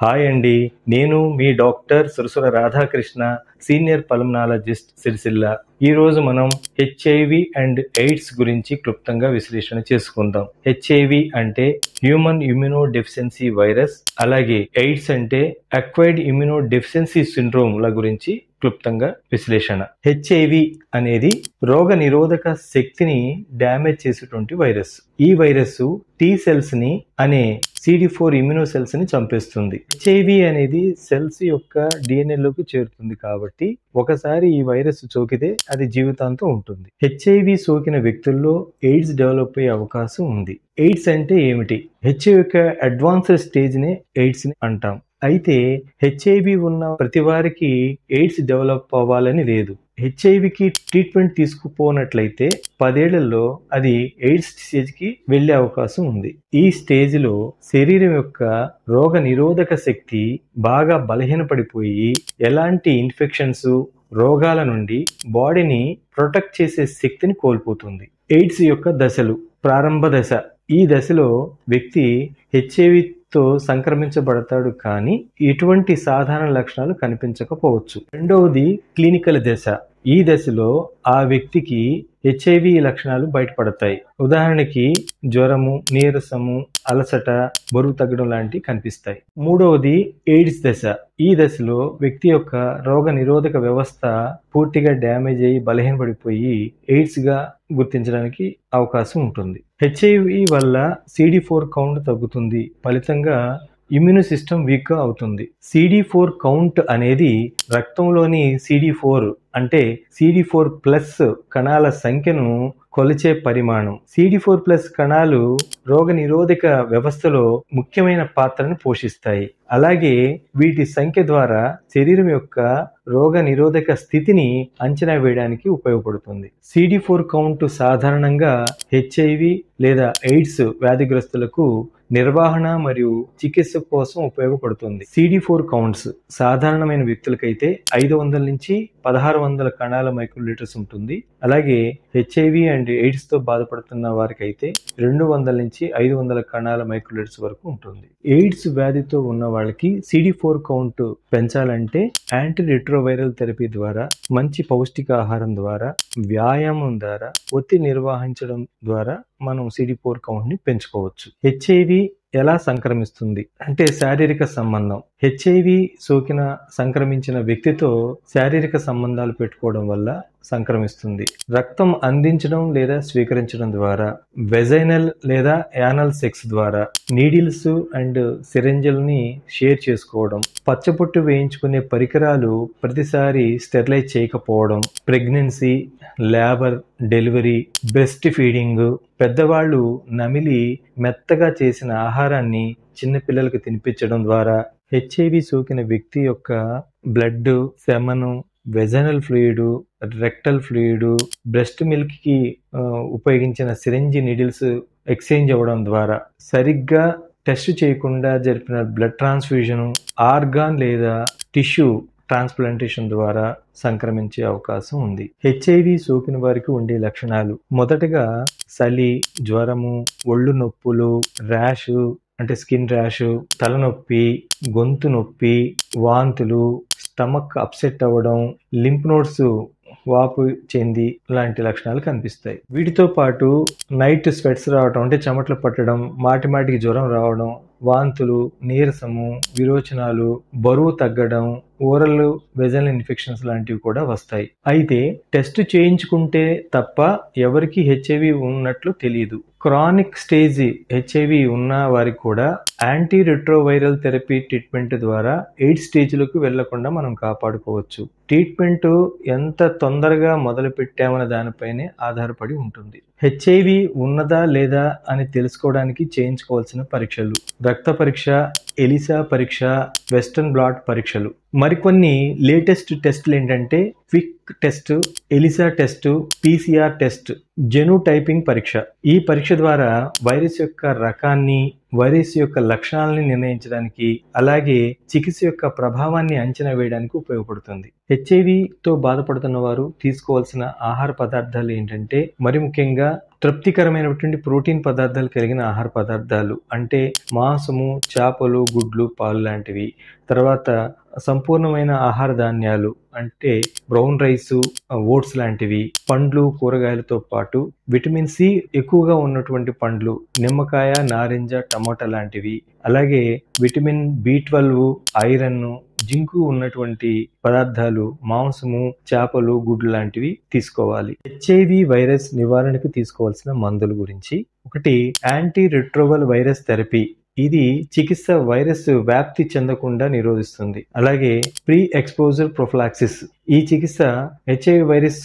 Hi అండి. నేను మీ doctor Surasura Radhakrishna, senior pulmonologist Sircilla. ఈరోజు మనం హెచ్ఐవి అండ్ ఎయిడ్స్ గురించి క్లుప్తంగా విశ్లేషణ చేసుకుందాం. హెచ్ఐవి అంటే హ్యూమన్ ఇమ్యూనో డెఫిషియన్సీ వైరస్, అలాగే ఎయిడ్స్ అంటే అక్వైర్డ్ ఇమ్యూనో డెఫిషియన్సీ సిండ్రోమ్ ల గురించి క్లుప్తంగా విశ్లేషణ. హెచ్ఐవి అనేది రోగ నిరోధక శక్తిని డ్యామేజ్ చేసేటువంటి వైరస్. ఈ వైరస్ టీ సెల్స్ ని అనే CD4 ఇమ్యూనో సెల్స్ ని చంపేస్తుంది. హెచ్ఐవి అనేది సెల్స్ యొక్క DNA లోకి చేరుతుంది కాబట్టి ఒకసారి ఈ వైరస్ సోకితే అది జీవితాంతం ఉంటుంది. హెచ్ఐవి సోకిన వ్యక్తుల్లో ఎయిడ్స్ డెవలప్ అయ్యే అవకాశం ఉంది. ఎయిడ్స్ అంటే ఏమిటి? హెచ్ఐవి యొక్క అడ్వాన్స్డ్ స్టేజ్ నే ఎయిడ్స్ ని అంటాం. అయితే హెచ్ఐవి ఉన్న ప్రతి వారికి ఎయిడ్స్ డెవలప్ అవ్వాలని లేదు. హెచ్ఐవికి ట్రీట్మెంట్ తీసుకుపోనట్లయితే 10 ఏళ్లలో అది ఎయిడ్స్ స్టేజ్కి వెళ్లే అవకాశం ఉంది. ఈ స్టేజ్లో శరీరం యొక్క రోగ నిరోధక శక్తి బాగా బలహీనపడిపోయి ఎలాంటి ఇన్ఫెక్షన్స్, రోగాల నుండి బాడీని ప్రొటెక్ట్ చేసే శక్తిని కోల్పోతుంది. ఎయిడ్స్ యొక్క దశలు. ప్రారంభ దశ. ఈ దశలో వ్యక్తి హెచ్ఐవితో సంక్రమించబడతాడు, కానీ ఎటువంటి సాధారణ లక్షణాలు కనిపించకపోవచ్చు. రెండవది క్లినికల్ దశ. ఈ దశలో ఆ వ్యక్తికి హెచ్ఐవి లక్షణాలు బయటపడతాయి. ఉదాహరణకి జ్వరము, నీరసము, అలసట, బరువు తగ్గడం లాంటివి కనిపిస్తాయి. మూడవది ఎయిడ్స్ దశ. ఈ దశలో వ్యక్తి యొక్క రోగ నిరోధక వ్యవస్థ పూర్తిగా డ్యామేజ్ అయ్యి బలహీనపడిపోయి ఎయిడ్స్ గా గుర్తించడానికి అవకాశం ఉంటుంది. హెచ్ఐవి వల్ల CD4 కౌంట్ తగ్గుతుంది. ఫలితంగా ఇమ్యూన్ సిస్టమ్ వీక్ గా అవుతుంది. CD4 కౌంట్ అనేది రక్తంలోని CD4 అంటే CD4+ కణాల సంఖ్యను కొలిచే పరిమాణం. CD4+ కణాలు రోగ నిరోధక వ్యవస్థలో ముఖ్యమైన పాత్రను పోషిస్తాయి. అలాగే వీటి సంఖ్య ద్వారా శరీరం యొక్క రోగ నిరోధక స్థితిని అంచనా వేయడానికి ఉపయోగపడుతుంది. CD4 కౌంట్ సాధారణంగా హెచ్ఐవి లేదా ఎయిడ్స్ వ్యాధిగ్రస్తులకు నిర్వహణ మరియు చికిత్స కోసం ఉపయోగపడుతుంది. CD4 కౌంట్స్ సాధారణమైన వ్యక్తులకైతే 500 నుంచి 1600 కణాల మైక్రోలీటర్స్ ఉంటుంది. అలాగే హెచ్ఐవి అండ్ ఎయిడ్స్ తో బాధపడుతున్న వారికి అయితే 200 నుంచి 500 కణాల మైక్రోలీటర్స్ వరకు ఉంటుంది. ఎయిడ్స్ వ్యాధితో ఉన్న వాళ్ళకి CD4 కౌంట్ పెంచాలంటే యాంటీ రిట్రోవైరల్ థెరపీ ద్వారా, మంచి పౌష్టికాహారం ద్వారా, వ్యాయామం ద్వారా, ఒత్తిడి నిర్వహించడం ద్వారా మనం CD4 కౌంట్ ని పెంచుకోవచ్చు. హెచ్ఐవి ఎలా సంక్రమిస్తుంది అంటే శారీరక సంబంధం. హెచ్ఐవి సంక్రమించిన వ్యక్తితో శారీరక సంబంధాలు పెట్టుకోవడం వల్ల సంక్రమిస్తుంది. రక్తం అందించడం లేదా స్వీకరించడం ద్వారా, వెజైనల్ లేదా యానల్ సెక్స్ ద్వారా, నీడిల్స్ అండ్ సిరింజల్ని షేర్ చేసుకోవడం, పచ్చబొట్టు వేయించుకునే పరికరాలు ప్రతిసారి స్టెరిలైజ్ చేయకపోవడం, pregnancy, labour, delivery, breast feeding, పెద్దవాళ్ళు నమిలి మెత్తగా చేసిన ఆహారాన్ని చిన్నపిల్లలకు తినిపించడం ద్వారా, హెచ్ఐవి సోకిన వ్యక్తి యొక్క blood, semen, vaginal fluid, rectal fluid, breast milk కి ఉపయోగించిన సిరింజ్ నీడిల్స్ ఎక్స్చేంజ్ అవ్వడం ద్వారా, సరిగ్గా టెస్ట్ చేయకుండా జరిపిన బ్లడ్ ట్రాన్స్ఫ్యూజన్, ఆర్గాన్ లేదా టిష్యూ ట్రాన్స్ప్లాంటేషన్ ద్వారా సంక్రమించే అవకాశం ఉంది. హెచ్ఐవి సోకిన వారికి ఉండే లక్షణాలు. మొదటగా చలి, జ్వరము, ఒళ్ళు నొప్పులు, ర్యాష్ అంటే స్కిన్ ర్యాష్, తలనొప్పి, గొంతు నొప్పి, వాంతులు, స్టమక్ అప్సెట్ అవ్వడం, లింఫ్ నోడ్స్ వాపు చెంది లాంటి లక్షణాలు కనిపిస్తాయి. వీటితో పాటు నైట్ స్వెట్స్ రావడం అంటే చెమటలు పట్టడం, మాటిమాటికి జ్వరం రావడం, వాంతులు, నీరసము, విరోచనాలు, బరువు తగ్గడం, ఓరల్ వెజనల్ ఇన్ఫెక్షన్స్ లాంటివి కూడా వస్తాయి. అయితే టెస్ట్ చేయించుకుంటే తప్ప ఎవరికి హెచ్ఐవి ఉన్నట్లు తెలియదు. క్రానిక్ స్టేజ్ హెచ్ఐవి ఉన్న వారికి కూడా యాంటీ రిట్రోవైరల్ థెరపీ ట్రీట్మెంట్ ద్వారా ఎయిడ్స్ స్టేజ్లకు వెళ్లకుండా మనం కాపాడుకోవచ్చు. ట్రీట్మెంట్ ఎంత తొందరగా మొదలు పెట్టామన్న దానిపైనే ఆధారపడి ఉంటుంది. హెచ్ఐవి ఉన్నదా లేదా అని తెలుసుకోవడానికి చేయించుకోవాల్సిన పరీక్షలు: రక్త పరీక్ష, ఎలిసా పరీక్ష, వెస్టర్న్ బ్లాట్ పరీక్షలు. మరికొన్ని లేటెస్ట్ టెస్టులు ఏంటంటే quick test, ELISA test, PCR test, genotyping పరీక్ష. ఈ పరీక్ష ద్వారా వైరస్ యొక్క రకాన్ని, వైరస్ యొక్క లక్షణాలని నిర్ణయించడానికి, అలాగే చికిత్స యొక్క ప్రభావాన్ని అంచనా వేయడానికి ఉపయోగపడుతుంది. హెచ్ఐవితో బాధపడుతున్న వారు తీసుకోవాల్సిన ఆహార పదార్థాలు ఏంటంటే, మరి ముఖ్యంగా తృప్తికరమైనటువంటి ప్రోటీన్ పదార్థాలు కలిగిన ఆహార పదార్థాలు అంటే మాంసము, చేపలు, గుడ్లు, పాలు లాంటివి. తర్వాత సంపూర్ణమైన ఆహార ధాన్యాలు అంటే బ్రౌన్ రైసు, ఓట్స్ లాంటివి. పండ్లు, కూరగాయలతో పాటు విటమిన్ సి ఎక్కువగా ఉన్నటువంటి పండ్లు, నిమ్మకాయ, నారింజ, టమోటా లాంటివి. అలాగే విటమిన్ బి12, ఐరన్, జింకు ఉన్నటువంటి పదార్థాలు, మాంసము, చేపలు, గుడ్లు లాంటివి తీసుకోవాలి. హెచ్ఐవి వైరస్ నివారణకు తీసుకోవాల్సిన మందుల గురించి, ఒకటి యాంటీ రిట్రోవల్ వైరస్ థెరపీ. ఇది చికిత్స వైరస్ వ్యాప్తి చెందకుండా నిరోధిస్తుంది. అలాగే ప్రీ ఎక్స్పోజర్ ప్రొఫిలాక్సిస్, ఈ చికిత్స హెచ్ఐవి వైరస్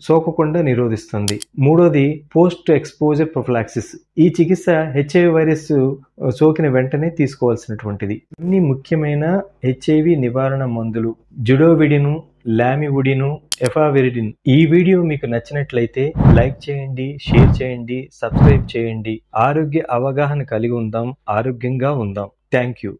సోకకుండా నిరోధిస్తుంది. మూడోది పోస్ట్ ఎక్స్పోజర్ ప్రొఫిలాక్సిస్, ఈ చికిత్స హెచ్ఐవి వైరస్ సోకిన వెంటనే తీసుకోవాల్సినటువంటిది. ఇన్ని ముఖ్యమైన హెచ్ఐవి నివారణ మందులు జుడోవిడిన్, లామివుడిన్, ఎఫావిరిడిన్. ఈ వీడియో మీకు నచ్చినట్లయితే లైక్ చేయండి, షేర్ చేయండి, సబ్స్క్రైబ్ చేయండి. ఆరోగ్య అవగాహన కలిగి ఉందాం, ఆరోగ్యంగా ఉందాం. Thank you.